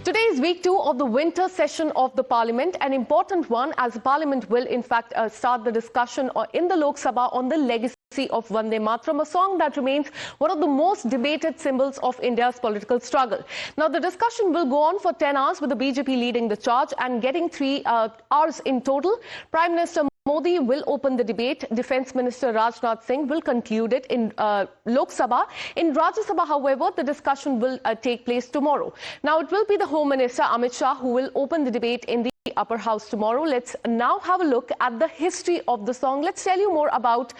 Today is week 2 of the winter session of the Parliament, an important one as the Parliament will in fact start the discussion in the Lok Sabha on the legacy of Vande Mataram, a song that remains one of the most debated symbols of India's political struggle. Now, the discussion will go on for 10 hours with the BJP leading the charge and getting 3 hours in total. Prime Minister Modi will open the debate. Defence Minister Rajnath Singh will conclude it in Lok Sabha. In Rajya Sabha, however, the discussion will take place tomorrow. Now, it will be the Home Minister Amit Shah who will open the debate in the upper house tomorrow. Let's now have a look at the history of the song. Let's tell you more about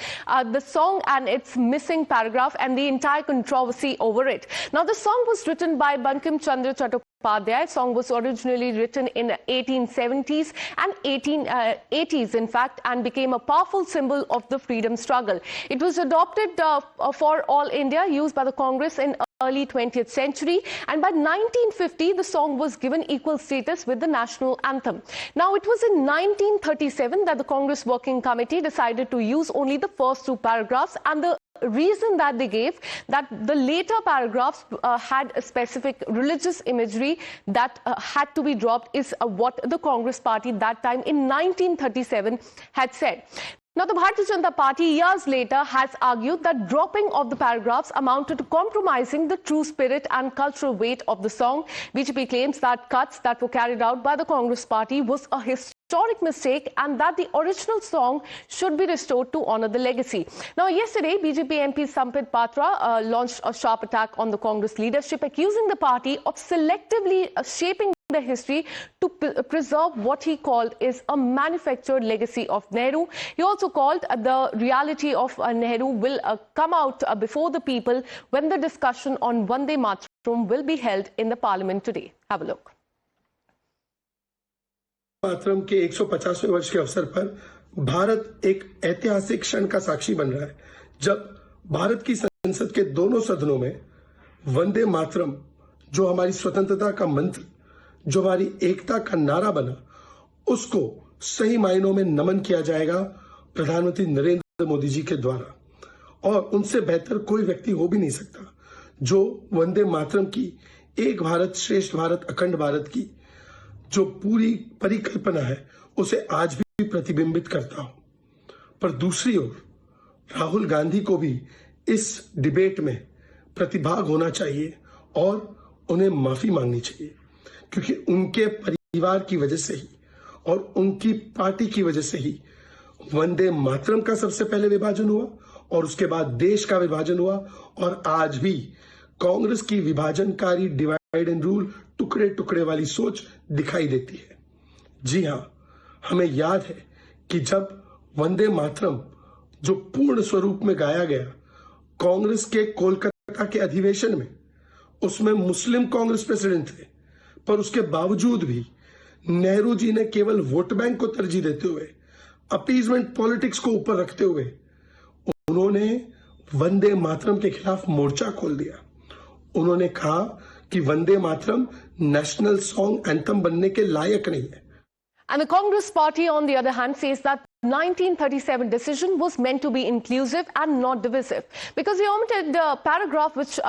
the song and its missing paragraph and the entire controversy over it. Now, the song was written by Bankim Chandra Chattopadhyay. The song was originally written in 1870s and 1880s, in fact, and became a powerful symbol of the freedom struggle. It was adopted for all India, used by the Congress in early 20th century, and by 1950 the song was given equal status with the national anthem. Now, it was in 1937 that the Congress Working Committee decided to use only the first 2 paragraphs, and the reason that they gave that the later paragraphs had a specific religious imagery that had to be dropped is what the Congress party that time in 1937 had said. Now, the Bharatiya Janata Party years later has argued that dropping of the paragraphs amounted to compromising the true spirit and cultural weight of the song. BJP claims that cuts that were carried out by the Congress party was a historic mistake and that the original song should be restored to honor the legacy. Now, yesterday, BJP MP Sampit Patra launched a sharp attack on the Congress leadership, accusing the party of selectively shaping the history to preserve what he called is a manufactured legacy of Nehru. He also called the reality of Nehru will come out before the people when the discussion on Vande Mataram will be held in the Parliament today. Have a look. मातरम के 150वें वर्ष के अवसर पर भारत एक ऐतिहासिक क्षण का साक्षी बन रहा है, जब भारत की संसद के दोनों सदनों में वंदे मातरम, जो हमारी स्वतंत्रता का मंत्र, जो हमारी एकता का नारा बना, उसको सही मायनों में नमन किया जाएगा प्रधानमंत्री नरेंद्र मोदी जी के द्वारा। और उनसे बेहतर कोई व्यक्ति हो भी नहीं सकता जो वंदे मातरम की, एक भारत श्रेष्ठ भारत, अखंड भारत की जो पूरी परिकल्पना है उसे आज भी प्रतिबिंबित करता हो। पर दूसरी ओर राहुल गांधी को भी इस डिबेट में प्रतिभाग होना चाहिए और उन्हें माफी मांगनी चाहिए, क्योंकि उनके परिवार की वजह से ही और उनकी पार्टी की वजह से ही वंदे मातरम का सबसे पहले विभाजन हुआ और उसके बाद देश का विभाजन हुआ। और आज भी कांग्रेस की विभाजनकारी डिवाइड एंड रूल, टुकड़े टुकड़े वाली सोच दिखाई देती है। जी हां, हमें याद है कि जब वंदे मातरम जो पूर्ण स्वरूप में गाया गया कांग्रेस के कोलकाता के अधिवेशन में, उसमें मुस्लिम कांग्रेस प्रेसिडेंट थे, पर उसके बावजूद भी नेहरू जी ने केवल वोट बैंक को तरजीह देते हुए, अपीजमेंट पॉलिटिक्स को ऊपर रखते हुए, उन्होंने वंदे मातरम के खिलाफ मोर्चा खोल दिया। उन्होंने कहा कि Vande Mataram national song anthem बनने के लायक नहीं है। And the Congress party, on the other hand, says that 1937 decision was meant to be inclusive and not divisive, because they omitted the paragraph which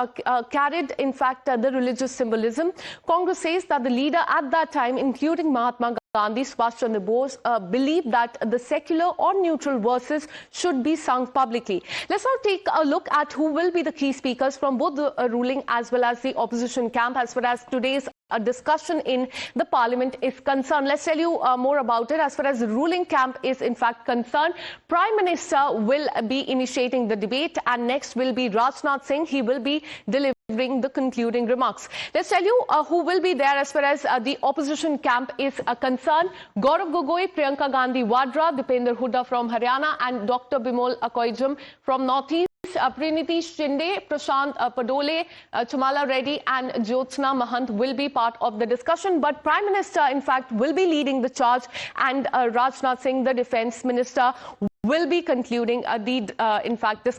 carried, in fact, the religious symbolism. Congress says that the leader at that time, including Mahatma Gandhi, Subhash Chandra Bose, believed that the secular or neutral verses should be sung publicly. Let's now take a look at who will be the key speakers from both the ruling as well as the opposition camp as far as today's discussion in the Parliament is concerned. Let's tell you more about it. As far as the ruling camp is in fact concerned, Prime Minister will be initiating the debate, and next will be Rajnath Singh. He will be delivering the concluding remarks. Let's tell you who will be there as far as the opposition camp is concerned. Gaurav Gogoi, Priyanka Gandhi Vadra, Dipender Hooda from Haryana, and Dr. Bimol Akoijam from Northeast. Praniti Shinde, Prashant Padole, Chamala Reddy and Jyotsna Mahant will be part of the discussion. But Prime Minister, in fact, will be leading the charge, and Rajnath Singh, the Defence Minister, will be concluding the, in fact, discussion.